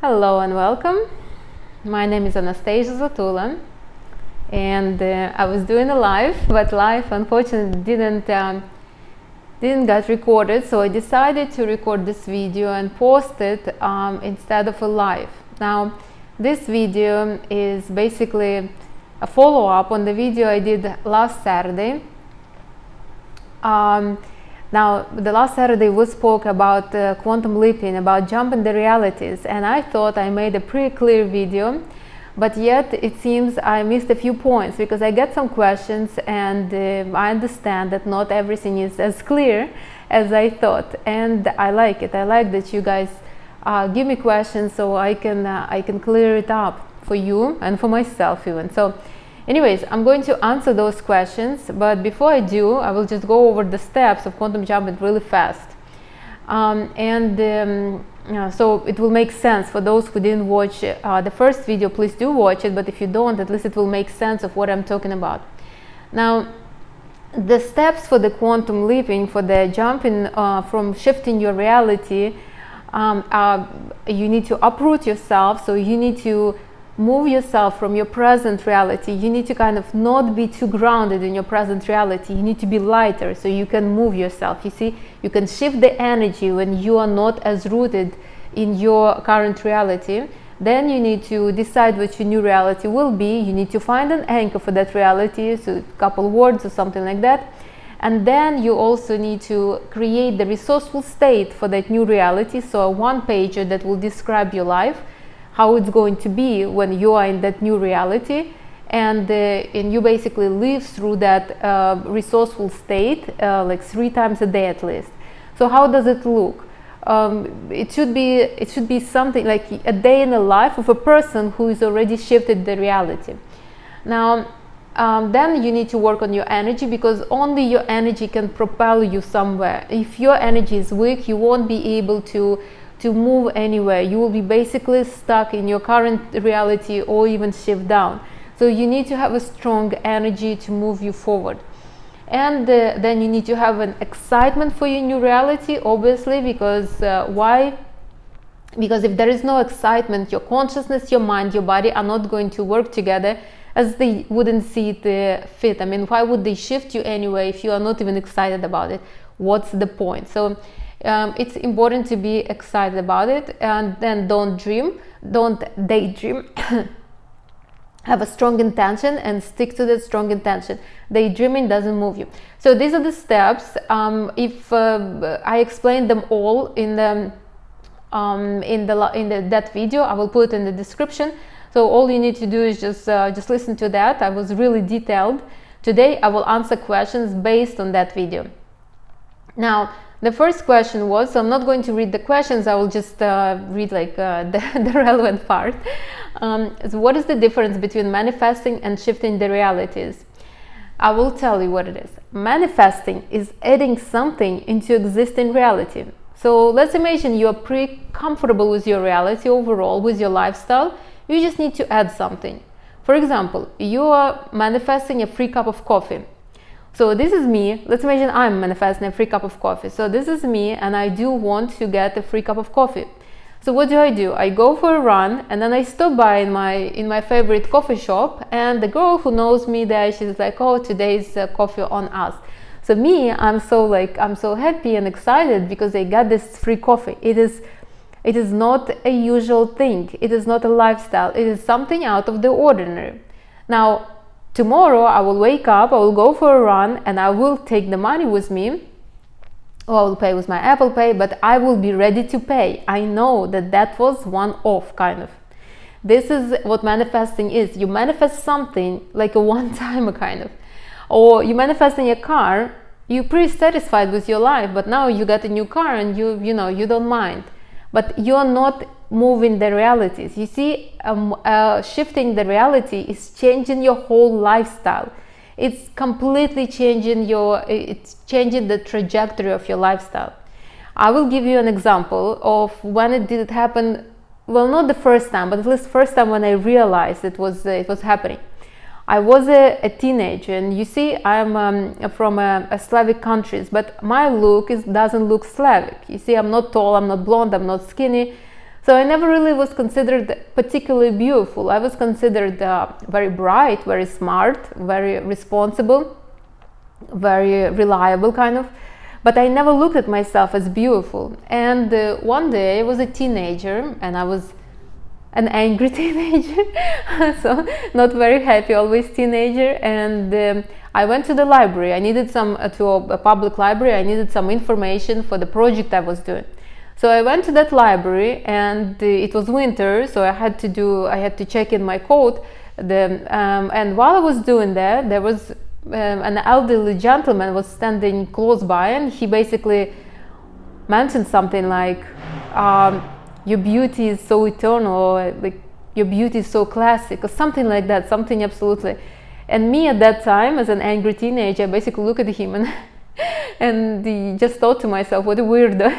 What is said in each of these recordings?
Hello and welcome. My name is Anastasia Zatula, and I was doing a live, but live unfortunately didn't get recorded, so I decided to record this video and post it instead of a live. Now, this video is basically a follow-up on the video I did last Saturday. Now, the last Saturday we spoke about quantum leaping, about jumping the realities, and I thought I made a pretty clear video, but yet it seems I missed a few points because I get some questions, and I understand that not everything is as clear as I thought, and I like it. I like that you guys give me questions so I can clear it up for you and for myself even. So anyways, I'm going to answer those questions, but before I do, I will just go over the steps of quantum jumping really fast. So it will make sense for those who didn't watch the first video. Please do watch it, but if you don't, at least it will make sense of what I'm talking about. Now, the steps for the quantum leaping, for the jumping from shifting your reality, you need to uproot yourself, so you need to move yourself from your present reality. You need to kind of not be too grounded in your present reality. You need to be lighter so you can move yourself. You see, you can shift the energy when you are not as rooted in your current reality. Then you need to decide what your new reality will be. You need to find an anchor for that reality, so a couple words or something like that. And then you also need to create the resourceful state for that new reality, so a one-pager that will describe your life, how it's going to be when you are in that new reality, and you basically live through that resourceful state like 3 times a day at least. So how does it look? It should be something like a day in the life of a person who is already shifted the reality. Now, then you need to work on your energy, because only your energy can propel you somewhere. If your energy is weak, you won't be able to move anywhere. You will be basically stuck in your current reality or even shift down. So you need to have a strong energy to move you forward. And then you need to have an excitement for your new reality, obviously, because why? Because if there is no excitement, your consciousness, your mind, your body are not going to work together, as they wouldn't see it fit. I mean, why would they shift you anyway if you are not even excited about it? What's the point? So it's important to be excited about it, and then don't daydream. Have a strong intention and stick to that strong intention. Daydreaming doesn't move you. So these are the steps. If I explained them all in that video, I will put it in the description. So all you need to do is just listen to that. I was really detailed. Today I will answer questions based on that video. Now, the first question was, so I'm not going to read the questions, I will just read like the relevant part. So what is the difference between manifesting and shifting the realities? I will tell you what it is. Manifesting is adding something into existing reality. So let's imagine you're pretty comfortable with your reality overall, with your lifestyle. You just need to add something. For example, you are manifesting a free cup of coffee. So this is me. Let's imagine I'm manifesting a free cup of coffee. So this is me, and I do want to get a free cup of coffee. So what do? I go for a run, and then I stop by in my favorite coffee shop, and the girl who knows me there, she's like, "Oh, today's coffee on us." So me, I'm so happy and excited because I got this free coffee. It is not a usual thing. It is not a lifestyle. It is something out of the ordinary. Now, tomorrow I will wake up, I will go for a run, and I will take the money with me, or I will pay with my Apple Pay, but I will be ready to pay. I know that was one-off kind of. This is what manifesting is. You manifest something like a one-timer kind of. Or you manifesting a car, you're pretty satisfied with your life, but now you got a new car and you don't mind. But you're not moving the realities. You see, shifting the reality is changing your whole lifestyle. It's completely changing the trajectory of your lifestyle. I will give you an example of when it did happen. Well, not the first time, but at least first time when I realized it was happening. I was a teenager, and you see, I'm from a Slavic countries, but my look doesn't look Slavic. You see, I'm not tall, I'm not blonde, I'm not skinny. So I never really was considered particularly beautiful. I was considered very bright, very smart, very responsible, very reliable kind of, but I never looked at myself as beautiful. And one day I was a teenager, and I was an angry teenager, so not very happy, always teenager. And I went to the library. I needed to a public library. I needed some information for the project I was doing. So I went to that library, and it was winter, so I had to check in my coat. And while I was doing that, there was an elderly gentleman was standing close by, and he basically mentioned something like, your beauty is so eternal, or like your beauty is so classic, or something like that, something absolutely. And me at that time, as an angry teenager, I basically looked at him and just thought to myself, what a weirdo.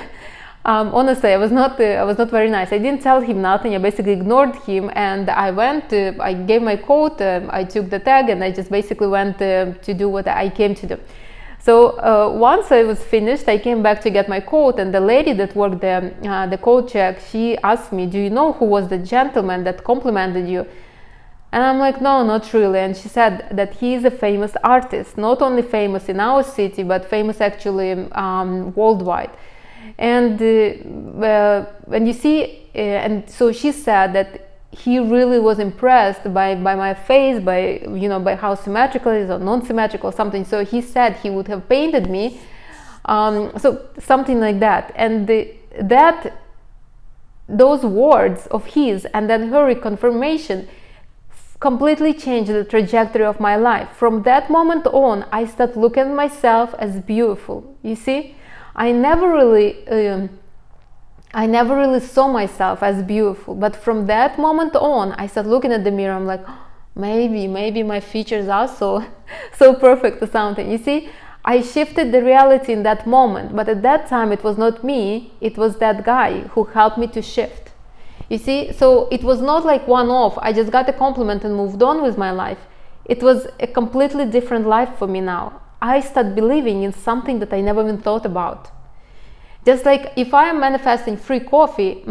Honestly, I was not very nice. I didn't tell him nothing. I basically ignored him, and I gave my coat, I took the tag, and I just basically went to do what I came to do. So once I was finished, I came back to get my coat, and the lady that worked there, the coat check, she asked me, do you know who was the gentleman that complimented you? And I'm like, no, not really. And she said that he is a famous artist, not only famous in our city, but famous actually worldwide. And when you see, and so she said that he really was impressed by my face, by how symmetrical it is or non-symmetrical, something. So he said he would have painted me, so something like that. And those words of his and then her reconfirmation completely changed the trajectory of my life. From that moment on, I started looking at myself as beautiful. You see, I never really saw myself as beautiful, but from that moment on, I started looking at the mirror. I'm like, oh, maybe my features are so perfect or something. You see, I shifted the reality in that moment, but at that time it was not me, it was that guy who helped me to shift. You see, so it was not like one-off. I just got a compliment and moved on with my life. It was a completely different life for me now. I started believing in something that I never even thought about. Just like if I am manifesting free coffee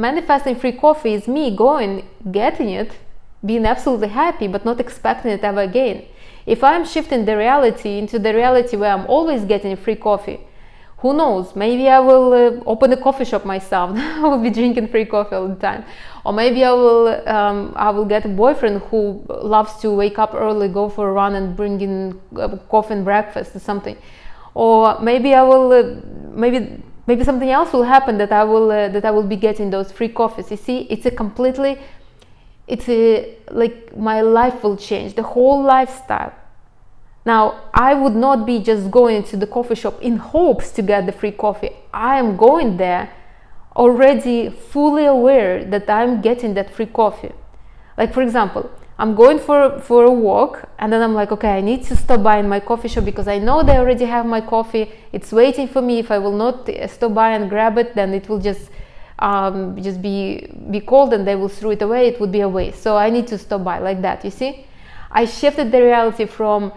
is me going, getting it, being absolutely happy, but not expecting it ever again. If I'm shifting the reality into the reality where I'm always getting free coffee, who knows, maybe I will open a coffee shop myself. I will be drinking free coffee all the time. Or maybe I will get a boyfriend who loves to wake up early, go for a run, and bring in coffee and breakfast or something. Or maybe I will maybe something else will happen that I will be getting those free coffees. You see, like my life will change, the whole lifestyle. Now, I would not be just going to the coffee shop in hopes to get the free coffee. I am going there already fully aware that I'm getting that free coffee. Like, for example, I'm going for a walk, and then I'm like, okay, I need to stop by in my coffee shop because I know they already have my coffee. It's waiting for me. If I will not stop by and grab it, then it will just be cold and they will throw it away. It would be a waste. So I need to stop by like that. You see, I shifted the reality from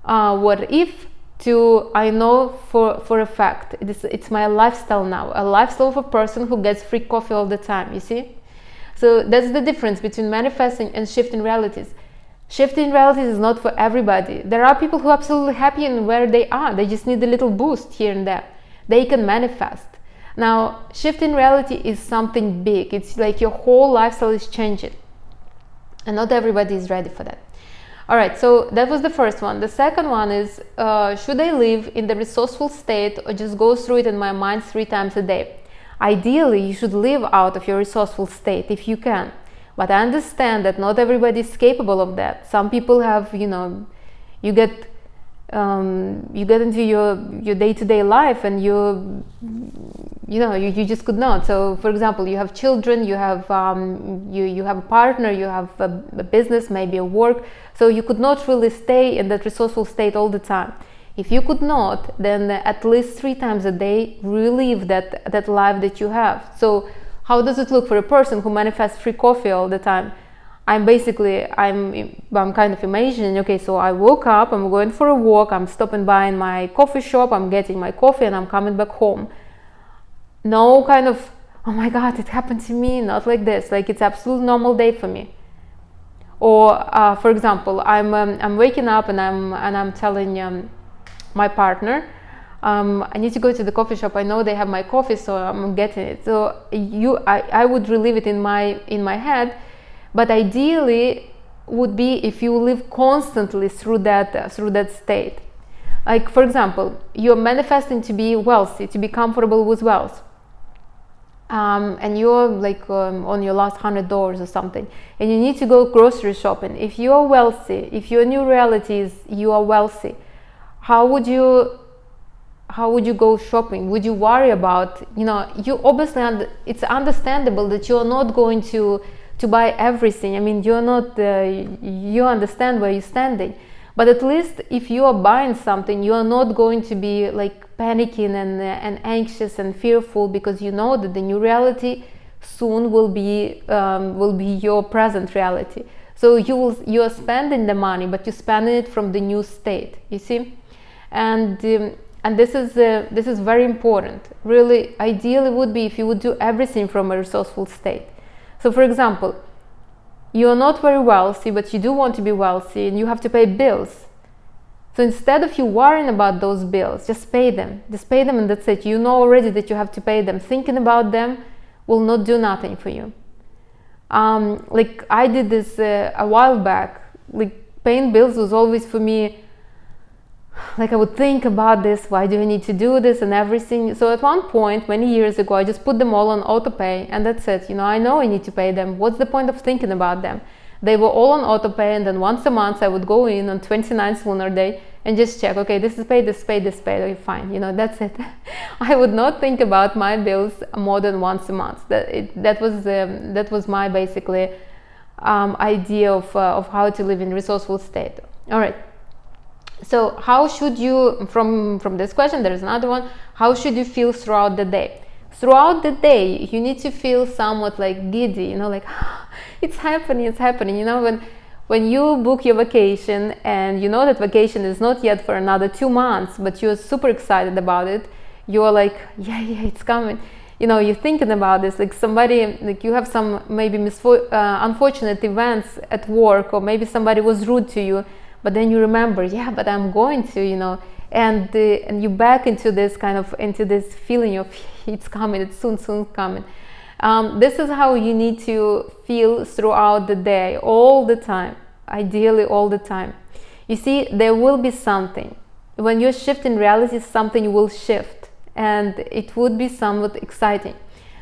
what if to I know for a fact. It's my lifestyle now, a lifestyle of a person who gets free coffee all the time. You see, so that's the difference between manifesting and shifting realities. Shifting realities is not for everybody. There are people who are absolutely happy in where they are. They just need a little boost here and there. They can manifest. Now, shifting reality is something big. It's like your whole lifestyle is changing, and not everybody is ready for that. All right, so that was the first one. The second one is, should I live in the resourceful state or just go through it in my mind 3 times a day? Ideally, you should live out of your resourceful state if you can. But I understand that not everybody is capable of that. Some people have, you get into your day-to-day life and you just could not. So, for example, you have children, you have a partner, you have a business, maybe a work. So you could not really stay in that resourceful state all the time. If you could not, then at least 3 times a day, relive that life that you have. So how does it look for a person who manifests free coffee all the time? I'm kind of imagining, okay, so I woke up, I'm going for a walk, I'm stopping by in my coffee shop, I'm getting my coffee, and I'm coming back home. No kind of oh my God, it happened to me, not like this. Like, it's absolute normal day for me. Or for example, I'm waking up and I'm telling my partner, I need to go to the coffee shop. I know they have my coffee, so I'm getting it. So I would relive it in my head, but ideally would be if you live constantly through that state. Like, for example, you're manifesting to be wealthy, to be comfortable with wealth. And you're like on your last $100 or something, and you need to go grocery shopping. If you're wealthy, if your new reality is you are wealthy, how would you go shopping? Would you worry about, you obviously, it's understandable that you're not going to buy everything. I mean, you're not, you understand where you're standing. But at least if you are buying something, you are not going to be like panicking and anxious and fearful, because you know that the new reality soon will be your present reality. So you are spending the money, but you're spending it from the new state. You see, and this is very important. Really, ideally would be if you would do everything from a resourceful state. So, for example, you are not very wealthy, but you do want to be wealthy, and you have to pay bills. So instead of you worrying about those bills, just pay them. Just pay them, and that's it. You know already that you have to pay them. Thinking about them will not do nothing for you. Like, I did this a while back. Like, paying bills was always for me, like, I would think about this, why do I need to do this and everything. So at one point, many years ago, I just put them all on auto pay, and that's it. I know I need to pay them. What's the point of thinking about them? They were all on auto pay, and then once a month I would go in on 29th lunar day and just check, okay, this is paid, this is paid, this is paid, okay, fine, that's it. I would not think about my bills more than once a month. That was my basically idea of how to live in resourceful state. All right. So how should you, from this question, there is another one, how should you feel throughout the day? Throughout the day, you need to feel somewhat like giddy, like, it's happening. When you book your vacation and you know that vacation is not yet for another 2 months, but you're super excited about it, you're like, yeah, it's coming. You're thinking about this, like somebody, like you have some maybe unfortunate events at work, or maybe somebody was rude to you, but then you remember, yeah, but I'm going to, and you back into this feeling of it's coming, it's soon coming. This is how you need to feel throughout the day, all the time, ideally all the time. You see, there will be something. When you're shifting reality, something will shift, and it would be somewhat exciting.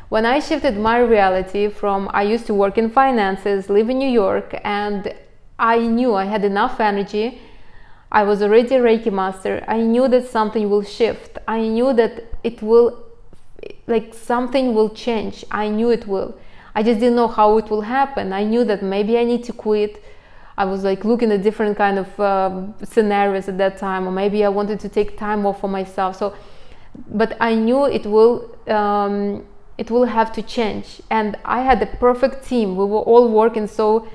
When I shifted my reality from, I used to work in finances, live in New York, and I knew I had enough energy. I was already a Reiki master. I knew that something will shift. I knew that it will, like, something will change. I knew it will. I just didn't know how it will happen. I knew that maybe I need to quit. I was like looking at different kind of scenarios at that time, or maybe I wanted to take time off for myself. So, but I knew it will have to change. And I had a perfect team. We were all working so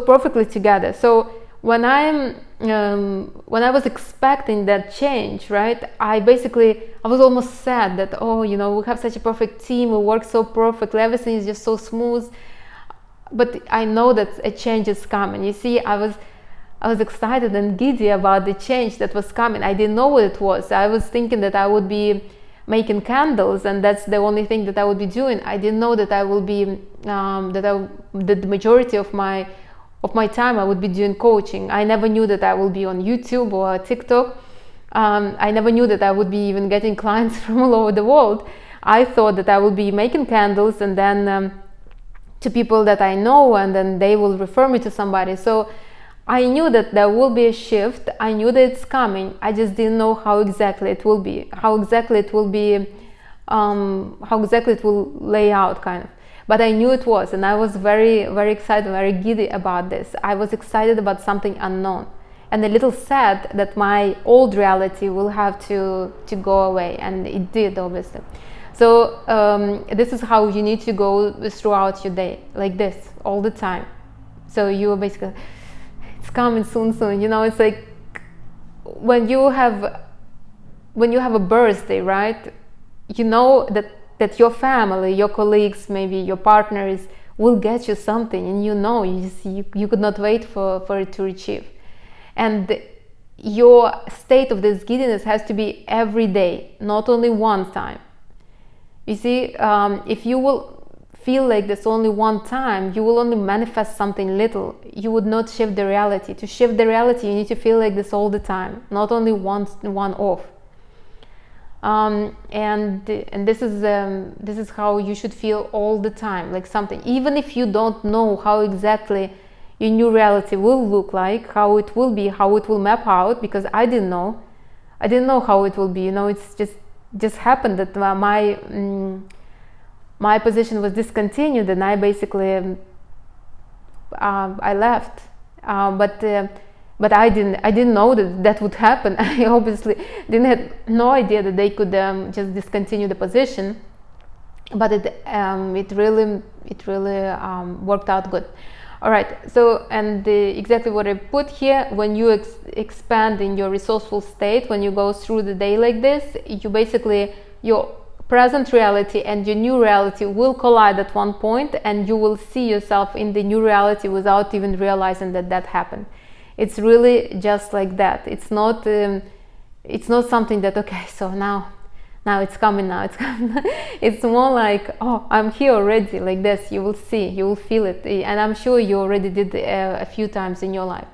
perfectly together. So when I was expecting that change, right, I was almost sad that, we have such a perfect team, we work so perfectly, everything is just so smooth. But I know that a change is coming. You see, I was excited and giddy about the change that was coming. I didn't know what it was. I was thinking that I would be making candles, and that's the only thing that I would be doing. I didn't know that I will be that the majority of my time I would be doing coaching. I never knew that I will be on YouTube or TikTok. I never knew that I would be even getting clients from all over the world. I thought that I would be making candles and then to people that I know, and then they will refer me to somebody. So I knew that there will be a shift. I knew that it's coming. I just didn't know how exactly it will be, how exactly it will lay out, kind of. But I knew it was, and I was very, very excited, very giddy about this. I was excited about something unknown, and a little sad that my old reality will have to go away, and it did, obviously. So this is how you need to go throughout your day, like this, all the time. So you basically, it's coming soon. It's like when you have a birthday, right? You know that that your family, your colleagues, maybe your partners will get you something, and you could not wait for it to achieve. And your state of this giddiness has to be every day, not only one time. You see, if you will feel like this only one time, you will only manifest something little. You would not shift the reality. To shift the reality, you need to feel like this all the time, not only one off. And this is how you should feel all the time, like something. Even if you don't know how exactly your new reality will look like, how it will be, how it will map out, because I didn't know how it will be. You know, it's just happened that my position was discontinued, and I basically I left. But I didn't know that would happen. I obviously didn't have no idea that they could just discontinue the position. But it really worked out good. All right. So, and exactly what I put here, when you expand in your resourceful state, when you go through the day like this, you basically, your present reality and your new reality will collide at one point, and you will see yourself in the new reality without even realizing that happened. It's really just like that. It's not something that, okay, so now it's coming, It's more like, oh, I'm here already, like this. You will see, you will feel it, and I'm sure you already did a few times in your life.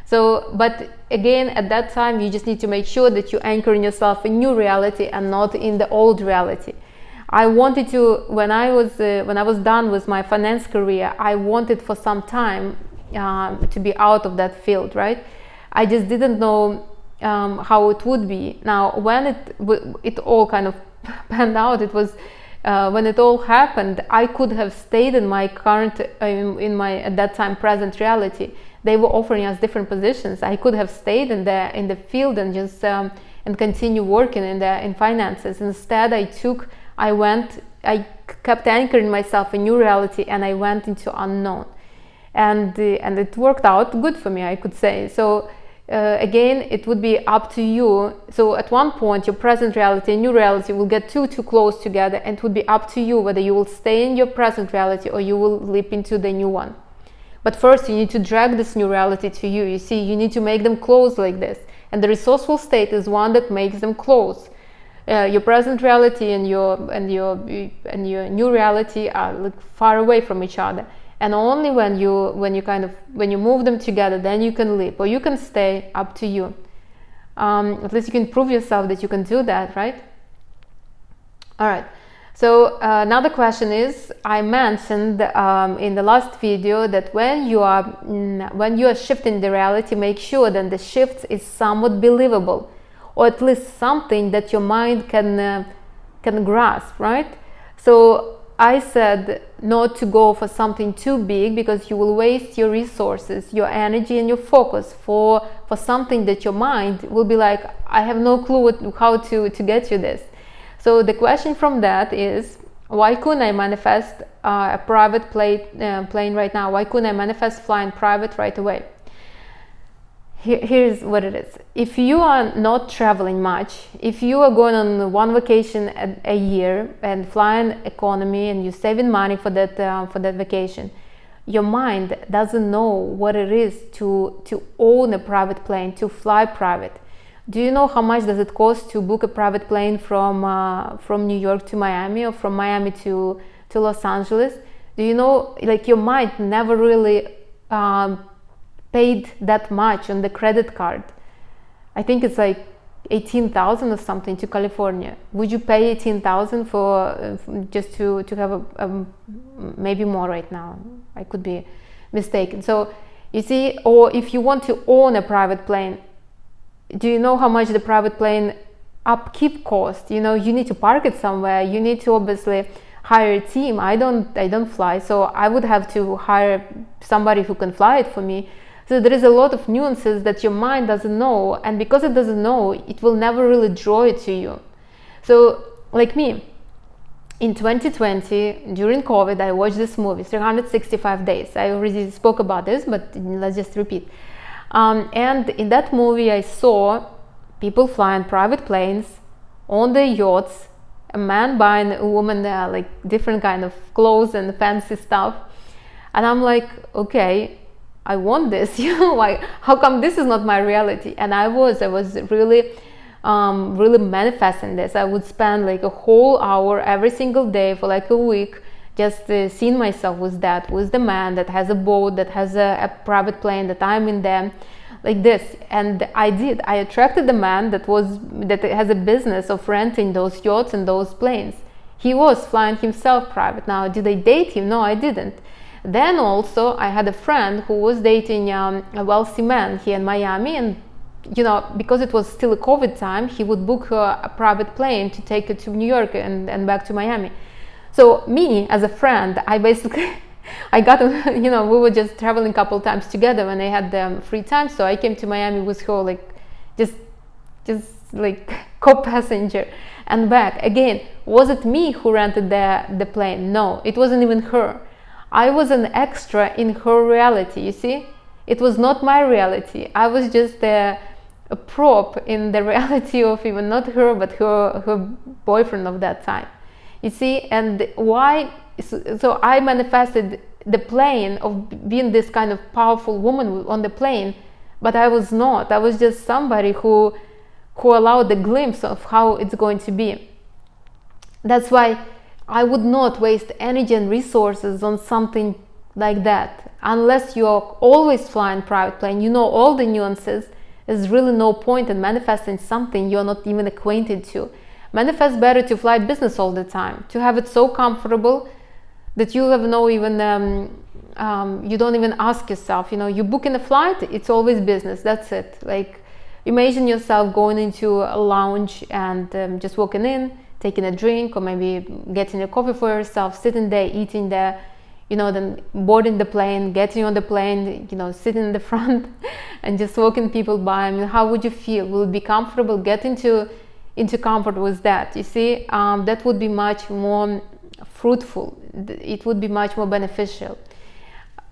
So, but again, at that time, you just need to make sure that you anchor in yourself a new reality and not in the old reality. I wanted to, when I was done with my finance career, I wanted for some time to be out of that field, right? I just didn't know how it would be. Now, when it all kind of panned out, it was when it all happened, I could have stayed in my current, in my at that time present reality. They were offering us different positions. I could have stayed in the field and just and continue working in finances. Instead, I kept anchoring myself in new reality, and I went into unknown. And it worked out good for me, I could say. So again, it would be up to you. So at one point, your present reality and new reality will get too close together, and it would be up to you whether you will stay in your present reality or you will leap into the new one. But first, you need to drag this new reality to you. You see, you need to make them close like this. And the resourceful state is one that makes them close. Your present reality and your new reality are like far away from each other. And only when you move them together, then you can leap, or you can stay, up to you. At least you can prove yourself that you can do that, right? All right. So another question is, I mentioned in the last video that when you are shifting the reality, make sure that the shift is somewhat believable, or at least something that your mind can grasp, right? So I said not to go for something too big, because you will waste your resources, your energy, and your focus for something that your mind will be like, I have no clue how to get you this. So the question from that is, why couldn't I manifest a private plane right now? Why couldn't I manifest flying private right away? Here's what it is. If you are not traveling much, if you are going on one vacation a year and flying economy, and you're saving money for that vacation, your mind doesn't know what it is to own a private plane, to fly private. Do you know how much does it cost to book a private plane from New York to Miami, or from Miami to Los Angeles? Do you know, like, your mind never really paid that much on the credit card. I think it's like 18,000 or something to California. Would you pay 18,000 for just to have a maybe more right now? I could be mistaken. So you see, or if you want to own a private plane, do you know how much the private plane upkeep cost? You know, you need to park it somewhere. You need to obviously hire a team. I don't fly, so I would have to hire somebody who can fly it for me. So there is a lot of nuances that your mind doesn't know, and because it doesn't know, it will never really draw it to you. So like me, in 2020, during COVID, I watched this movie, 365 Days. I already spoke about this, but let's just repeat. And in that movie, I saw people flying private planes on their yachts, a man buying a woman like different kind of clothes and fancy stuff, and I'm like, okay, I want this, like, how come this is not my reality? And I was really really manifesting this. I would spend like a whole hour every single day for like a week, just seeing myself with the man that has a boat, that has a private plane, that I'm in them, like this. And I attracted the man that has a business of renting those yachts and those planes. He was flying himself private. Now, did I date him? No, I didn't. Then also I had a friend who was dating a wealthy man here in Miami, and because it was still a COVID time, he would book a private plane to take her to New York and back to Miami. So me, as a friend, I basically, I got, we were just traveling a couple times together when I had free time. So I came to Miami with her, like, just like co-passenger and back. Again, was it me who rented the plane? No, it wasn't even her. I was an extra in her reality, you see? It was not my reality. I was just a prop in the reality of even not her, but her boyfriend of that time. You see? And why? So I manifested the plane of being this kind of powerful woman on the plane, but I was not. I was just somebody who allowed the glimpse of how it's going to be. That's why I would not waste energy and resources on something like that. Unless you're always flying private plane, all the nuances, there's really no point in manifesting something you're not even acquainted to. Manifest better to fly business all the time, to have it so comfortable that you have no even, you don't even ask yourself, you book in a flight, it's always business, that's it. Like, imagine yourself going into a lounge and just walking in, taking a drink, or maybe getting a coffee for yourself, sitting there, eating there, then boarding the plane, getting on the plane, sitting in the front and just walking people by. I mean, how would you feel? Will it be comfortable? Get into comfort with that. You see, that would be much more fruitful. It would be much more beneficial.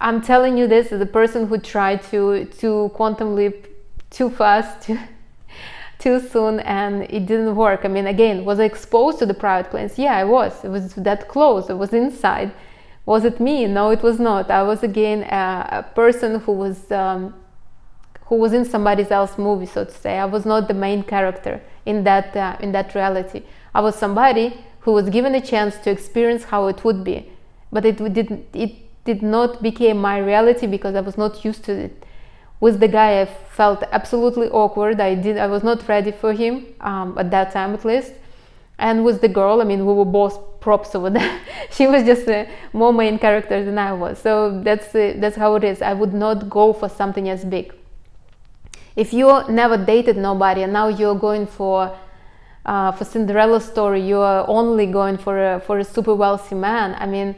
I'm telling you this as a person who tried to quantum leap too fast, too soon, and it didn't work. I mean, again, was I exposed to the private planes? Yeah, I was. It was that close. I was inside. Was it me? No, it was not. I was again a person who was in somebody else's movie, so to say. I was not the main character in that reality. I was somebody who was given a chance to experience how it would be, but it did not become my reality because I was not used to it. With the guy, I felt absolutely awkward. I was not ready for him at that time, at least. And with the girl, I mean, we were both props over there. She was just a more main character than I was. So that's how it is. I would not go for something as big. If you never dated nobody and now you're going for Cinderella story, you're only going for a super wealthy man. I mean,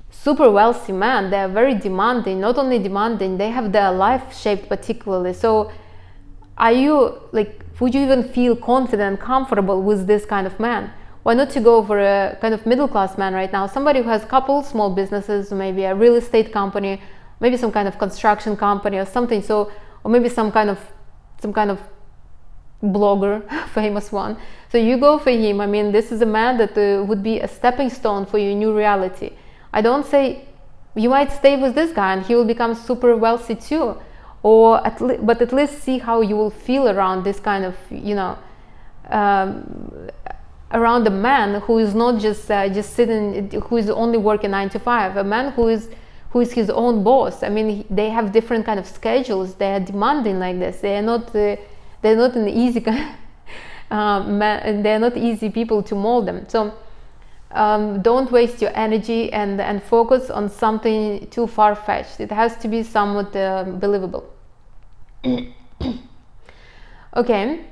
super wealthy men, they are very demanding. Not only demanding, they have their life shaped particularly. So are you, like, would you even feel confident, comfortable with this kind of man? Why not to go for a kind of middle class man right now? Somebody who has a couple small businesses, maybe a real estate company, maybe some kind of construction company or something. So, or maybe some kind of blogger, famous one. So you go for him. I mean, this is a man that would be a stepping stone for your new reality. I don't say you might stay with this guy and he will become super wealthy too, or but at least see how you will feel around this kind of, around a man who is not just sitting, who is only working 9 to 5, a man who is his own boss. I mean, they have different kind of schedules. They are demanding like this. They are not an easy they're not easy people to mold them. So don't waste your energy and focus on something too far-fetched. It has to be somewhat believable. Okay,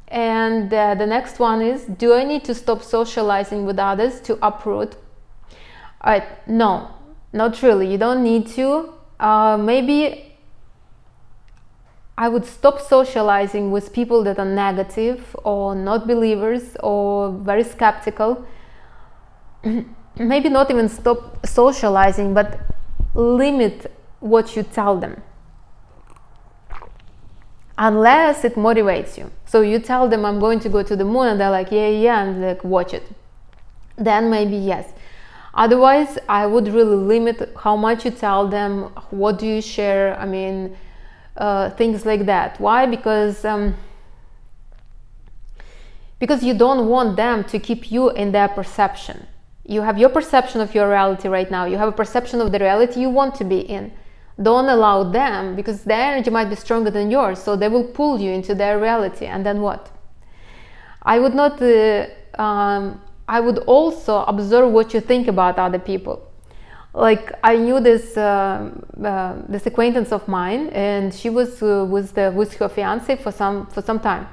and the next one is, do I need to stop socializing with others to uproot? Alright, no, not really. You don't need to. Maybe I would stop socializing with people that are negative or not believers or very skeptical. Maybe not even stop socializing, but limit what you tell them. Unless it motivates you. So you tell them, I'm going to go to the moon, and they're like, yeah, and like, watch it. then maybe yes. Otherwise, I would really limit how much you tell them, what do you share, I mean, things like that. Why? Because you don't want them to keep you in their perception. You have your perception of your reality right now. You have a perception of the reality you want to be in. Don't allow them, because their energy might be stronger than yours, so they will pull you into their reality, and then what? I would not... I would also observe what you think about other people. Like, I knew this this acquaintance of mine, and she was with her fiance for some time.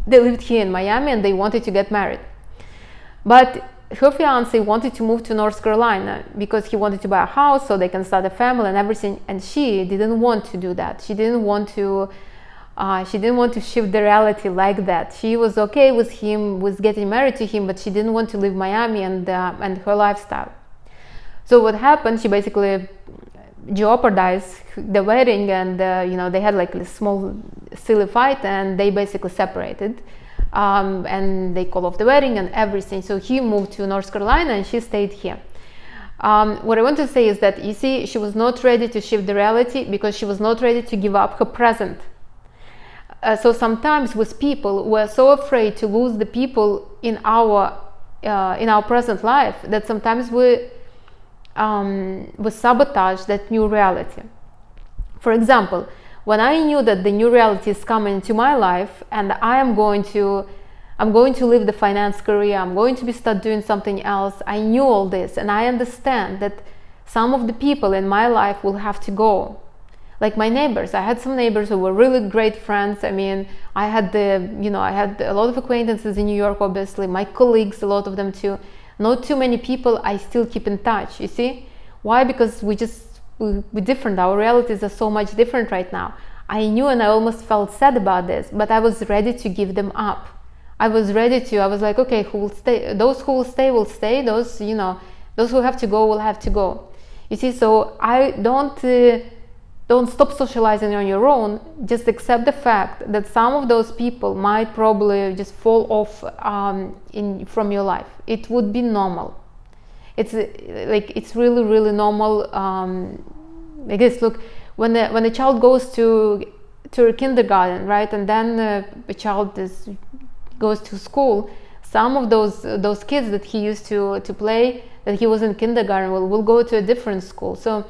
They lived here in Miami, and they wanted to get married. But her fiance wanted to move to North Carolina because he wanted to buy a house so they can start a family and everything. And she didn't want to do that. She didn't want to shift the reality like that. She was okay with him, with getting married to him, but she didn't want to leave Miami and her lifestyle. So what happened? She basically jeopardized the wedding, and they had like a small silly fight, and they basically separated, and they called off the wedding and everything. So he moved to North Carolina, and she stayed here. What I want to say is that, you see, she was not ready to shift the reality because she was not ready to give up her present. So sometimes with people, we're so afraid to lose the people in our present life that sometimes we sabotage that new reality. For example, when I knew that the new reality is coming into my life, and I'm going to leave the finance career, I'm going to start doing something else, I knew all this, and I understand that some of the people in my life will have to go. Like my neighbors, I had some neighbors who were really great friends. I mean, I had a lot of acquaintances in New York, obviously, my colleagues, a lot of them too. Not too many people I still keep in touch, you see? Why? Because we're different. Our realities are so much different right now. I knew, and I almost felt sad about this, but I was ready to give them up. I was like, okay, who will stay? Those who will stay will stay. Those who have to go will have to go. You see, so I don't stop socializing on your own. Just accept the fact that some of those people might probably just fall off from your life. It would be normal. It's really, really normal. I guess, look, when a child goes to kindergarten, right, and then a child goes to school, some of those kids that he used to play, that he was in kindergarten, will go to a different school. So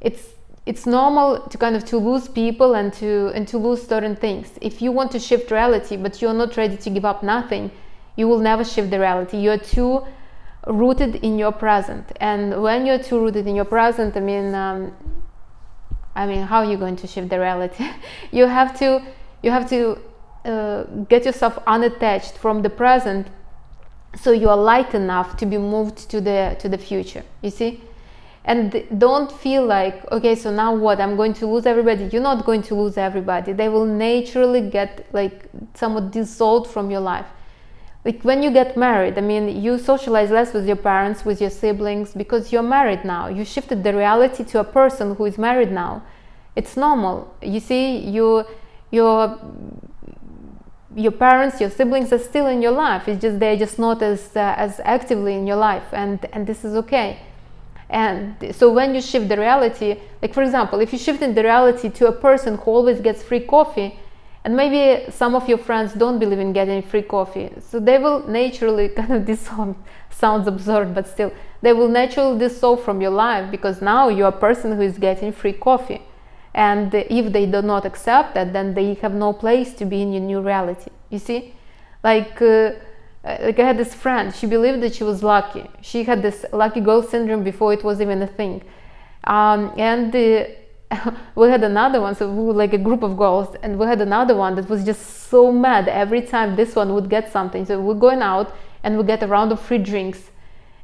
it's normal to lose people and to lose certain things. If you want to shift reality, but you're not ready to give up nothing, you will never shift the reality. You're too rooted in your present. And when you're too rooted in your present, I mean, how are you going to shift the reality? You have to get yourself unattached from the present, so you are light enough to be moved to the future. You see? And don't feel like, okay, so now what? I'm going to lose everybody. You're not going to lose everybody. They will naturally get somewhat dissolved from your life. Like when you get married, I mean, you socialize less with your parents, with your siblings, because you're married now. You shifted the reality to a person who is married now. It's normal. You see, your parents, your siblings are still in your life. It's just they're just not as actively in your life, and this is okay. And so when you shift the reality, like for example, if you shift in the reality to a person who always gets free coffee, and maybe some of your friends don't believe in getting free coffee, so they will naturally dissolve. Sounds absurd, but still, they will naturally dissolve from your life, because now you're a person who is getting free coffee. And if they do not accept that, then they have no place to be in your new reality. You see? Like I had this friend, she believed that she was lucky. She had this lucky girl syndrome before it was even a thing. We had another one, so we were like a group of girls, and we had another one that was just so mad every time this one would get something. So we're going out and we get a round of free drinks.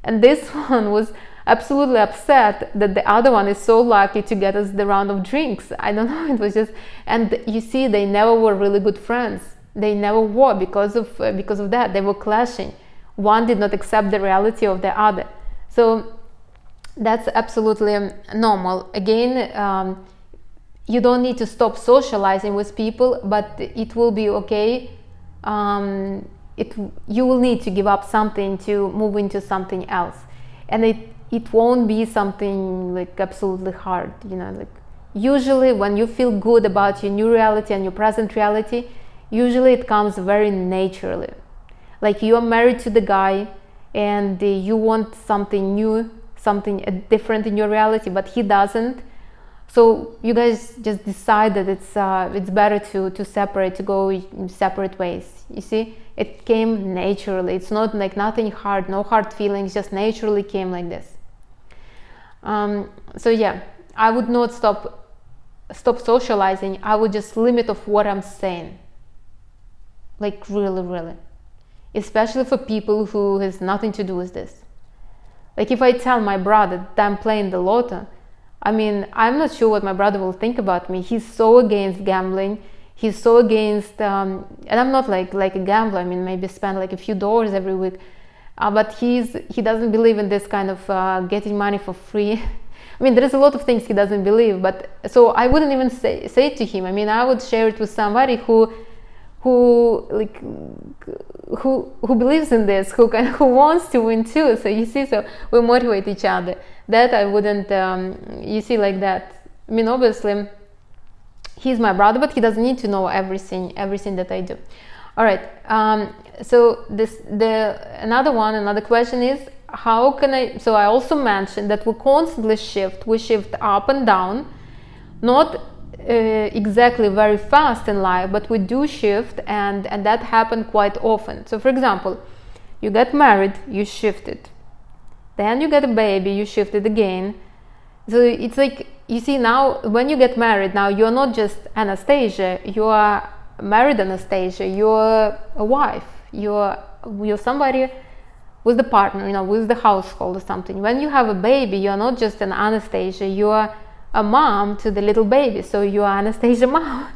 And this one was absolutely upset that the other one is so lucky to get us the round of drinks. I don't know, it was just, and you see, they never were really good friends. They never were because of that. They were clashing. One did not accept the reality of the other. So that's absolutely normal. Again, you don't need to stop socializing with people, but it will be okay you will need to give up something to move into something else, and it won't be something like absolutely hard, you know. Like usually when you feel good about your new reality and your present reality, usually it comes very naturally. Like you are married to the guy and you want something new, something different in your reality, but he doesn't. So you guys just decide that it's better to separate, to go in separate ways. You see, it came naturally. It's not like nothing hard, no hard feelings, just naturally came like this. So yeah, I would not stop socializing. I would just limit of what I'm saying. Like really, especially for people who has nothing to do with this. Like if I tell my brother that I'm playing the lotto, I mean, I'm not sure what my brother will think about me. He's so against gambling. He's so against, and I'm not like a gambler. I mean, maybe spend like a few dollars every week. But he doesn't believe in this kind of getting money for free. I mean, there is a lot of things he doesn't believe. But so I wouldn't even say it to him. I mean, I would share it with somebody who believes in this, who wants to win too. So you see, so we motivate each other. That I wouldn't, you see, like that. I mean, obviously, he's my brother, but he doesn't need to know everything that I do. All right. So another question is, how can I? So I also mentioned that we constantly shift. We shift up and down, not exactly very fast in life, but we do shift, and that happened quite often. So for example, you get married, you shifted, then you get a baby, you shifted again. So it's like, you see, now when you get married, now you're not just Anastasia, you are married Anastasia, you're a wife, you're somebody with the partner, you know, with the household or something. When you have a baby, you're not just an Anastasia, you are a mom to the little baby, so you are Anastasia mom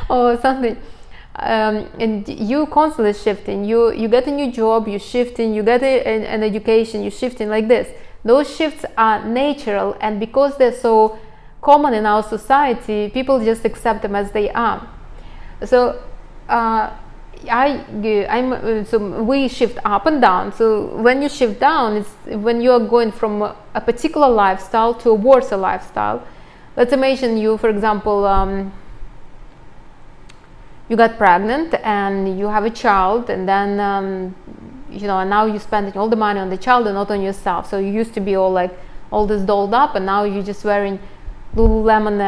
or something. And you constantly shifting. You get a new job, you shifting. You get an education, you shifting, like this. Those shifts are natural, and because they're so common in our society, people just accept them as they are. So so we shift up and down. So when you shift down, it's when you are going from a particular lifestyle to a worse lifestyle. Let's imagine you, for example, you got pregnant and you have a child, and then you know, and now you're spending all the money on the child and not on yourself. So you used to be all this dolled up, and now you're just wearing Lululemon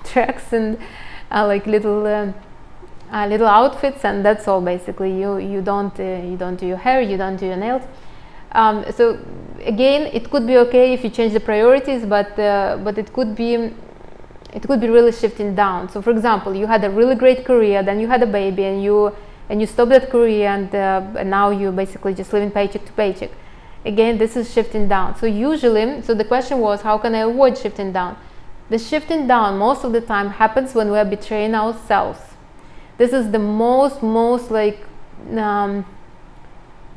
tracks and like little outfits, and that's all basically. You don't do your hair, you don't do your nails. So again, it could be okay if you change the priorities, but it could be really shifting down. So for example, you had a really great career, then you had a baby, and you stopped that career, and now you basically just living paycheck to paycheck. Again, this is shifting down. So usually, so the question was, how can I avoid shifting down? The shifting down most of the time happens when we are betraying ourselves. This is the most like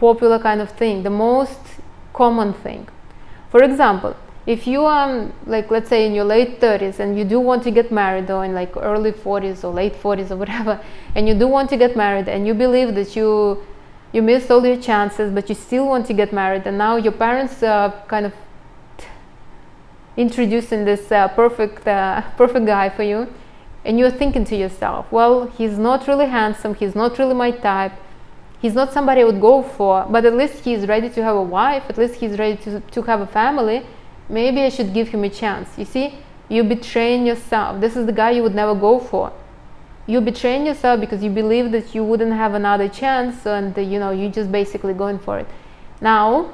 popular kind of thing, the most common thing. For example, if you are like, let's say in your late 30s and you do want to get married, or in like early 40s or late 40s or whatever, and you do want to get married, and you believe that you missed all your chances, but you still want to get married, and now your parents are kind of introducing this perfect guy for you, and you're thinking to yourself, well, he's not really handsome, he's not really my type, he's not somebody I would go for, but at least he's ready to have a wife, at least he's ready to have a family, maybe I should give him a chance. You see, you're betraying yourself. This is the guy you would never go for. You're betraying yourself because you believe that you wouldn't have another chance, and you know, you're just basically going for it. Now,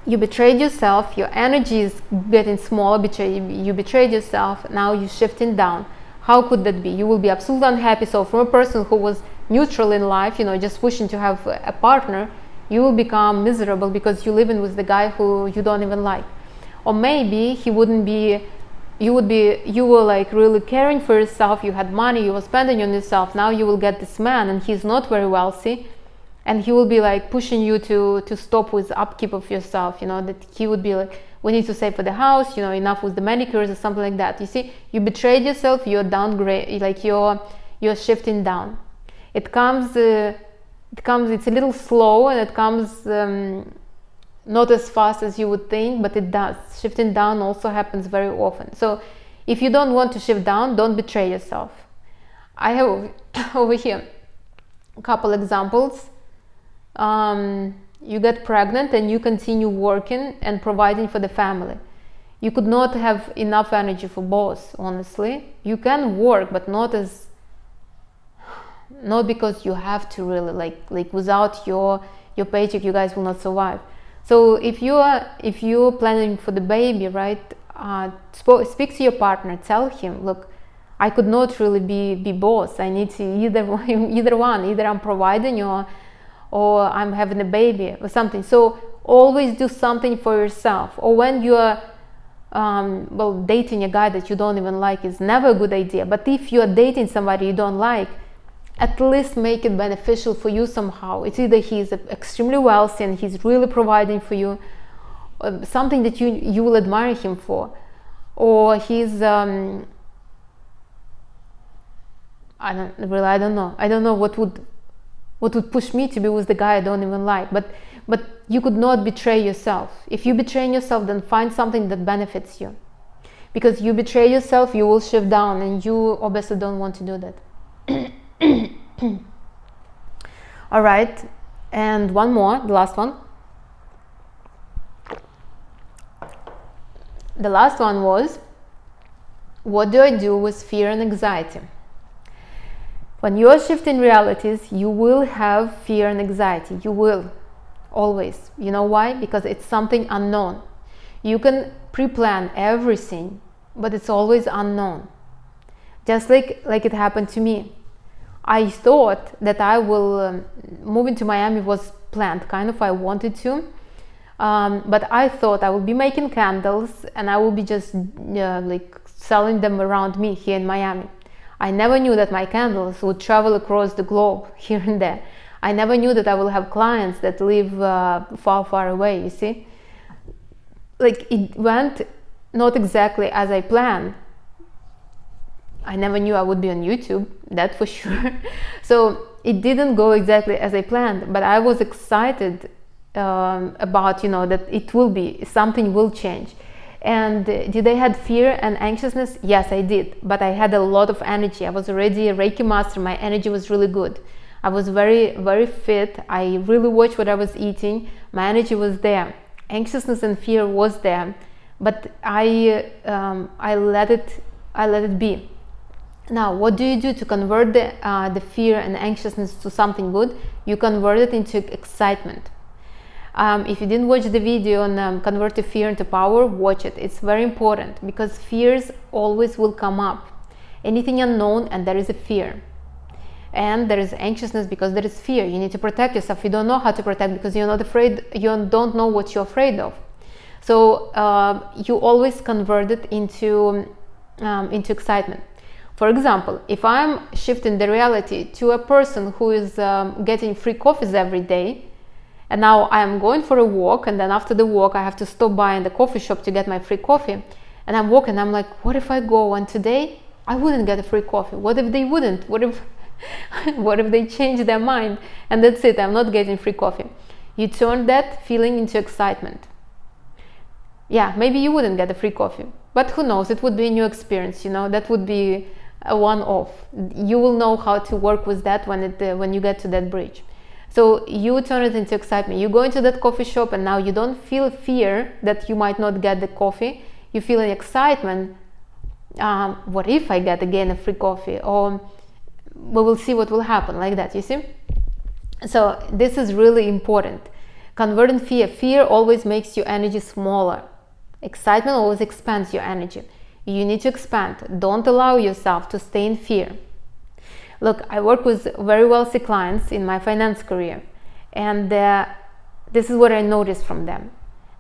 you betrayed yourself, your energy is getting smaller, you betrayed yourself, now you're shifting down. How could that be? You will be absolutely unhappy. So from a person who was neutral in life, you know, just wishing to have a partner, you will become miserable because you're living with the guy who you don't even like. Or maybe he wouldn't be, you were like really caring for yourself, you had money, you were spending on yourself, now you will get this man and he's not very wealthy, and he will be like pushing you to stop with upkeep of yourself, you know, that he would be like, we need to save for the house, you know, enough with the manicures or something like that. You see, you betrayed yourself, you're downgrade, like you're shifting down. It comes it's a little slow, and it comes not as fast as you would think, but it does. Shifting down also happens very often. So if you don't want to shift down, don't betray yourself. I have over here a couple examples. You get pregnant and you continue working and providing for the family. You could not have enough energy for both, honestly. You can work, but not because you have to really, like without your paycheck you guys will not survive. So if you're planning for the baby, right, speak to your partner, tell him, look, I could not really be boss. I need to either one, either I'm providing or I'm having a baby or something. So always do something for yourself. Or when you're dating a guy that you don't even like is never a good idea. But if you're dating somebody you don't like, at least make it beneficial for you somehow. It's either he's extremely wealthy and he's really providing for you, something that you will admire him for, or he's I don't know what would push me to be with the guy I don't even like. But you could not betray yourself. If you betray yourself, then find something that benefits you, because you betray yourself, you will shift down, and you obviously don't want to do that. All right, and one more, the last one. The last one was, what do I do with fear and anxiety? When you are shifting realities, you will have fear and anxiety. You will, always. You know why? Because it's something unknown. You can pre-plan everything, but it's always unknown. Just like it happened to me. I thought that I will moving to Miami was planned, kind of. I wanted to, but I thought I will be making candles and I will be just like selling them around me here in Miami. I never knew that my candles would travel across the globe here and there. I never knew that I will have clients that live far away, you see. Like, it went not exactly as I planned. I never knew I would be on YouTube, that for sure. So it didn't go exactly as I planned, but I was excited about, that it will be, something will change. And did I had fear and anxiousness? Yes, I did, but I had a lot of energy. I was already a Reiki master. My energy was really good. I was very, very fit. I really watched what I was eating. My energy was there. Anxiousness and fear was there, but I let it be. Now, what do you do to convert the fear and anxiousness to something good? You convert it into excitement. If you didn't watch the video on convert the fear into power, watch it. It's very important, because fears always will come up. Anything unknown, and there is a fear. And there is anxiousness because there is fear. You need to protect yourself. You don't know how to protect because you're not afraid. You don't know what you're afraid of. So you always convert it into excitement. For example, if I'm shifting the reality to a person who is getting free coffees every day, and now I am going for a walk, and then after the walk I have to stop by in the coffee shop to get my free coffee, and I'm walking, I'm like, what if I go and today I wouldn't get a free coffee? What if they wouldn't? What if they change their mind and that's it, I'm not getting free coffee? You turn that feeling into excitement. Yeah, maybe you wouldn't get a free coffee, but who knows, it would be a new experience, that would be a one-off. You will know how to work with that when you get to that bridge. So you turn it into excitement. You go into that coffee shop, and now you don't feel fear that you might not get the coffee. You feel an excitement. What if I get again a free coffee? Or we will see what will happen, like that, you see? So this is really important. Converting fear. Fear always makes your energy smaller. Excitement always expands your energy. You need to expand. Don't allow yourself to stay in fear. Look, I work with very wealthy clients in my finance career, and this is what I noticed from them.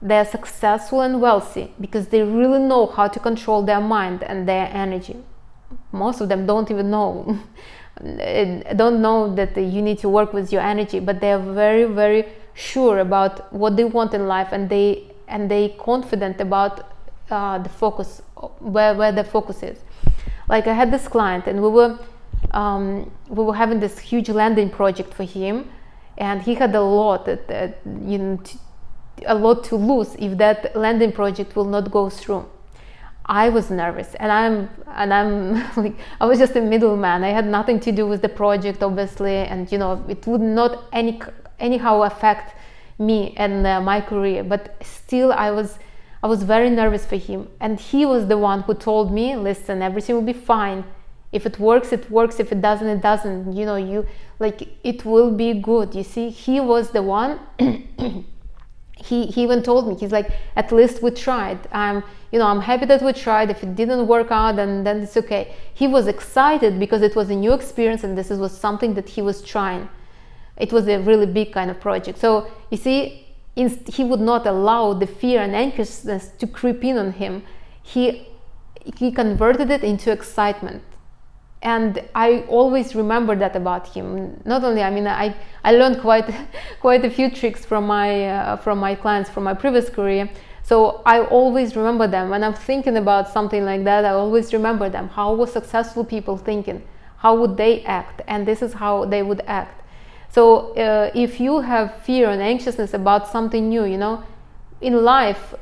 They're successful and wealthy because they really know how to control their mind and their energy. Most of them don't even know, don't know that you need to work with your energy, but they're very, very sure about what they want in life, and they confident about the focus, where the focus is. Like, I had this client, and we were having this huge landing project for him, and he had a lot a lot to lose if that landing project will not go through. I was nervous, and I'm like, I was just a middleman. I had nothing to do with the project, obviously, and it would not anyhow affect me and my career. But still, I was very nervous for him, and he was the one who told me, "Listen, everything will be fine. If it works, it works. If it doesn't, it doesn't. It will be good." You see, he was the one. He even told me, he's like, "At least we tried. I'm happy that we tried. If it didn't work out, then it's okay." He was excited because it was a new experience, and this was something that he was trying. It was a really big kind of project. So you see, he would not allow the fear and anxiousness to creep in on him. He converted it into excitement. And I always remember that about him. Not only, I learned quite a few tricks from my clients from my previous career. So I always remember them. When I'm thinking about something like that, I always remember them. How were successful people thinking? How would they act? And this is how they would act. So if you have fear and anxiousness about something new, in life,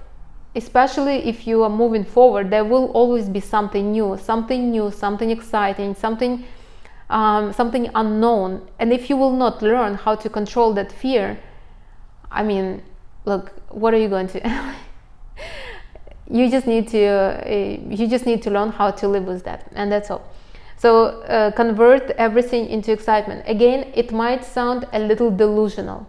especially if you are moving forward, there will always be something new, something exciting, something unknown. And if you will not learn how to control that fear, look, what are you going to you just need to learn how to live with that, and that's all. So convert everything into excitement. Again, it might sound a little delusional.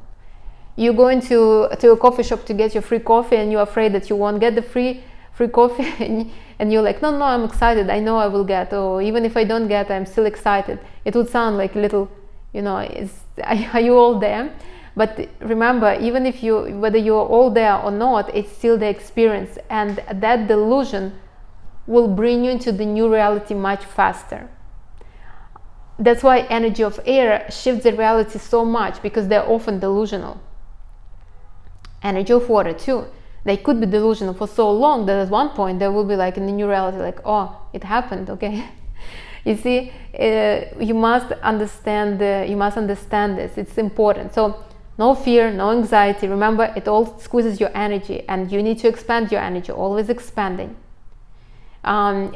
You go into a coffee shop to get your free coffee, and you're afraid that you won't get the free coffee, and you're like, no, I'm excited. I know I will get, or even if I don't get, I'm still excited. It would sound like a little, are you all there? But remember, even if whether you're all there or not, it's still the experience, and that delusion will bring you into the new reality much faster. That's why energy of air shifts the reality so much, because they're often delusional. Energy of water too. They could be delusional for so long that at one point they will be like in the new reality, like, oh, it happened, okay. You see, you must understand this. It's important. So no fear, no anxiety. Remember, it all squeezes your energy, and you need to expand your energy, always expanding. And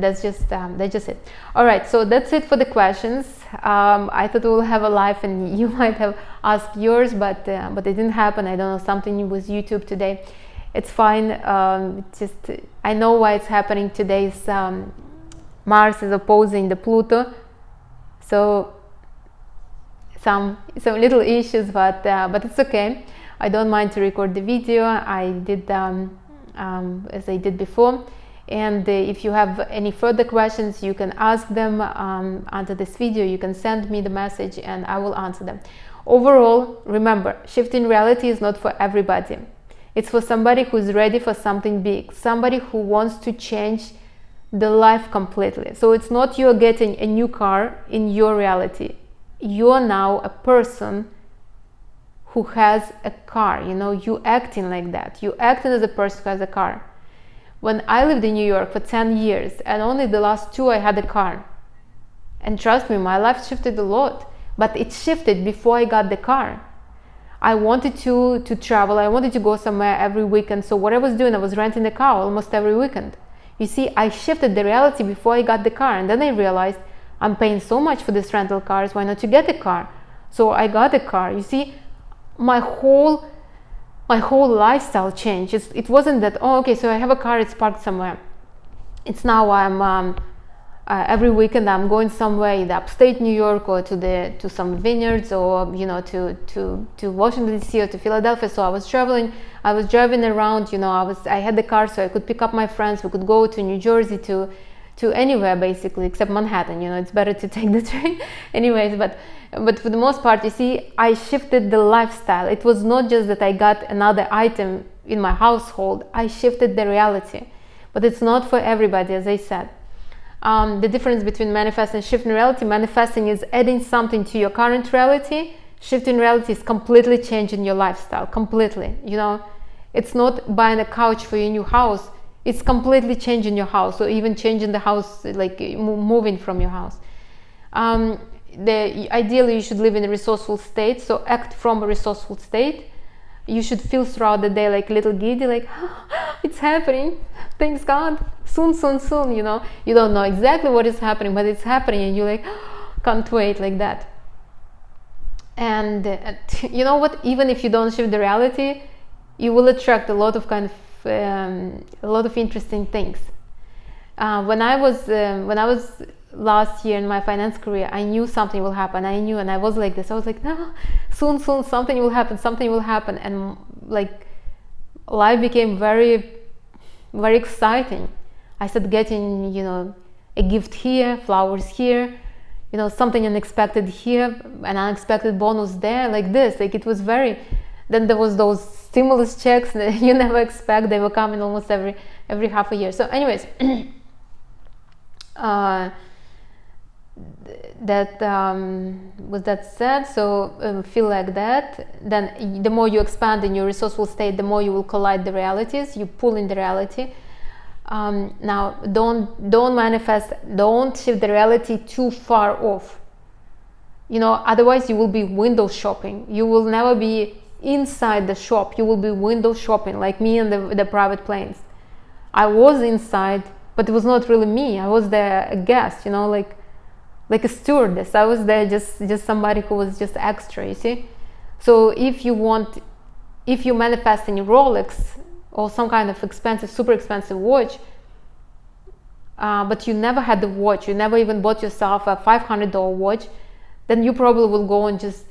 that's just it. All right, so that's it for the questions. I thought we'll have a live and you might have asked yours, but it didn't happen. I don't know, something with YouTube today. It's fine. I know why it's happening today. Mars is opposing the Pluto, so some little issues, but it's okay. I don't mind to record the video. I did as I did before. And if you have any further questions, you can ask them under this video. You can send me the message and I will answer them. Overall, remember, shifting reality is not for everybody. It's for somebody who's ready for something big, somebody who wants to change the life completely. So it's not you're getting a new car in your reality. You're now a person who has a car. You acting like that. You acting as a person who has a car. When I lived in New York for 10 years, and only the last 2 I had a car. And trust me, my life shifted a lot, but it shifted before I got the car. I wanted to travel, I wanted to go somewhere every weekend, so what I was doing, I was renting a car almost every weekend. You see, I shifted the reality before I got the car, and then I realized I'm paying so much for this rental cars, why not to get a car? So I got a car. You see, my whole lifestyle changed. It wasn't that, oh, okay, so I have a car, it's parked somewhere. It's now I'm every weekend I'm going somewhere in the upstate New York, or to some vineyards, or to Washington DC or to Philadelphia. So I was driving around. I had the car, so I could pick up my friends. We could go to New Jersey, to anywhere basically, except Manhattan. It's better to take the train. Anyways, but for the most part, you see, I shifted the lifestyle. It was not just that I got another item in my household. I shifted the reality. But it's not for everybody, as I said. The difference between manifesting and shifting reality: manifesting is adding something to your current reality. Shifting reality is completely changing your lifestyle, completely. It's not buying a couch for your new house. It's completely changing your house, or even changing the house, like moving from your house. ideally you should live in a resourceful state, so act from a resourceful state. You should feel throughout the day like little giddy, like it's happening, thanks God, soon, you know. You don't know exactly what is happening, but it's happening, and you're like, can't wait, like that. And you know what, even if you don't shift the reality, you will attract a lot of a lot of interesting things. When I was last year in my finance career, I knew something will happen. I knew, and I was like this. I was like, no, soon, something will happen, and like life became very, very exciting. I started getting, you know, a gift here, flowers here, you know, something unexpected here, an unexpected bonus there, like this. Like it was very. Then there was those stimulus checks that you never expect. They were coming almost every half a year. So, anyways. With that said, so feel like that. Then the more you expand in your resourceful state, the more you will collide the realities. You pull in the reality. Now don't manifest, don't shift the reality too far off, you know, otherwise you will be window shopping. You will never be inside the shop. You will be window shopping, like me and the private planes. I was inside, but it was not really me. I was there a guest, you know, like a stewardess. I was there just somebody who was just extra, you see. So if you manifest in Rolex or some kind of expensive, super expensive watch, but you never had the watch, you never even bought yourself a $500 watch, then you probably will go and just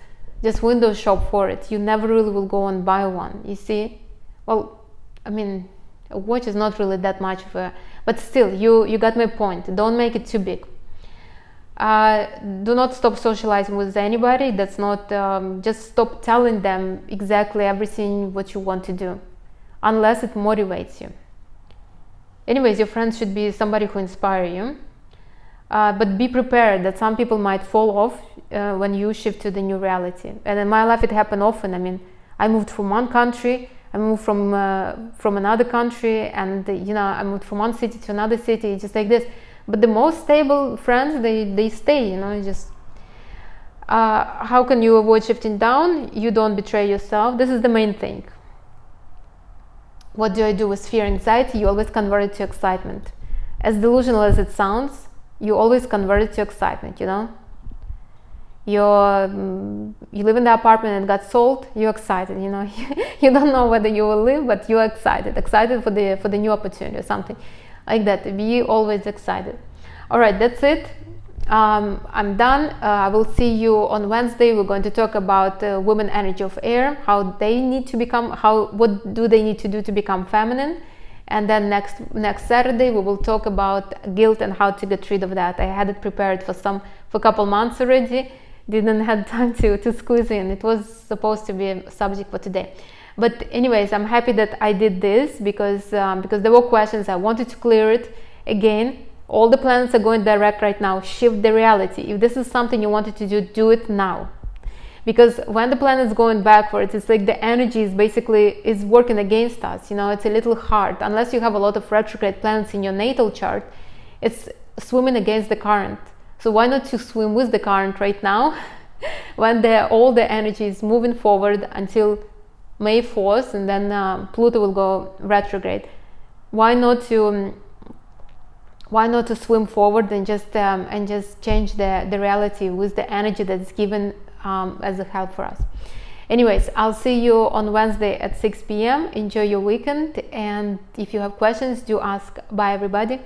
window shop for it. You never really will go and buy one, you see. Well, I mean, a watch is not really that much of a, but still, you got my point. Don't make it too big. Do not stop socializing with anybody. That's not, just stop telling them exactly everything what you want to do, unless it motivates you. Anyways, your friends should be somebody who inspire you, but be prepared that some people might fall off when you shift to the new reality. And in my life it happened often. I mean, I moved from one country, I moved from another country, and you know, I moved from one city to another city, just like this. But the most stable friends, they stay, you know. Just how can you avoid shifting down? You don't betray yourself. This is the main thing. What do I do with fear and anxiety? You always convert it to excitement. As delusional as it sounds, you always convert it to excitement, you know. You live in the apartment and got sold, you're excited, you know. You don't know whether you will live, but you're excited for the new opportunity or something like that. Be always excited. All right, that's it. I'm done. I will see you on Wednesday. We're going to talk about women energy of air, how they need to become, what do they need to do to become feminine. And then next Saturday we will talk about guilt and how to get rid of that. I had it prepared for a couple months already. Didn't have time to squeeze in. It was supposed to be a subject for today. But anyways, I'm happy that I did this because there were questions. I wanted to clear it. Again, all the planets are going direct right now. Shift the reality. If this is something you wanted to do, do it now. Because when the planet is going backwards, it's like the energy is working against us. You know, it's a little hard. Unless you have a lot of retrograde planets in your natal chart, it's swimming against the current. So why not to swim with the current right now when all the energy is moving forward until May 4th, and then Pluto will go retrograde. Why not to swim forward and just change the reality with the energy that's given as a help for us. Anyways, I'll see you on Wednesday at 6 p.m. Enjoy your weekend, and if you have questions, do ask. Bye everybody.